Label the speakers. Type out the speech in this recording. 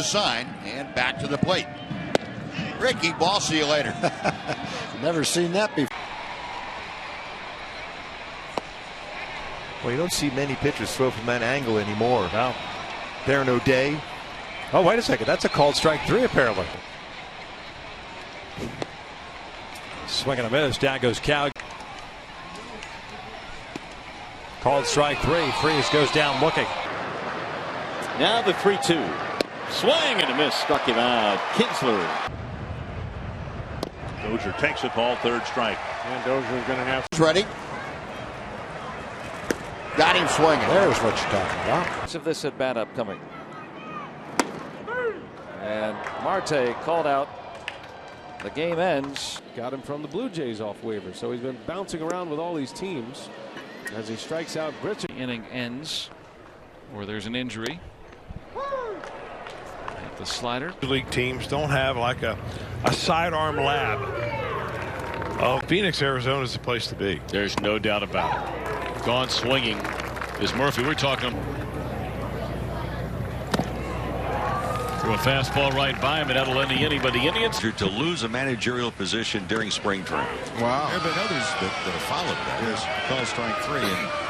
Speaker 1: Sign and back to the plate. Ricky ball, see you later.
Speaker 2: Never seen that before.
Speaker 3: Well, you don't see many pitchers throw from that angle anymore.
Speaker 4: No.
Speaker 3: Darren O'Day.
Speaker 4: Oh, wait a second. That's a called strike 3, apparently. Swing and a miss. Down goes Cow. Called strike 3. Freeze goes down looking.
Speaker 5: Now the 3-2. Swing and a miss. Struck him out. Kinsler.
Speaker 6: Dozier takes it, ball, third strike.
Speaker 2: And Dozier's going to have.
Speaker 1: Ready? Got him swinging.
Speaker 2: There's what you're talking about.
Speaker 7: Of this at bat upcoming. And Marte called out. The game ends.
Speaker 8: Got him from the Blue Jays off waiver, so he's been bouncing around with all these teams as he strikes out Bridger.
Speaker 9: Inning ends, or there's an injury. At the slider.
Speaker 10: League teams don't have like a sidearm lab. Oh, Phoenix, Arizona is the place to be.
Speaker 6: There's no doubt about it. Gone swinging is Murphy. We're talking. Threw a fastball right by him, and that'll end the inning. But the Indians
Speaker 1: To lose a managerial position during spring training.
Speaker 2: Wow.
Speaker 1: There have been others that have followed that.
Speaker 2: Yes, call strike 3. And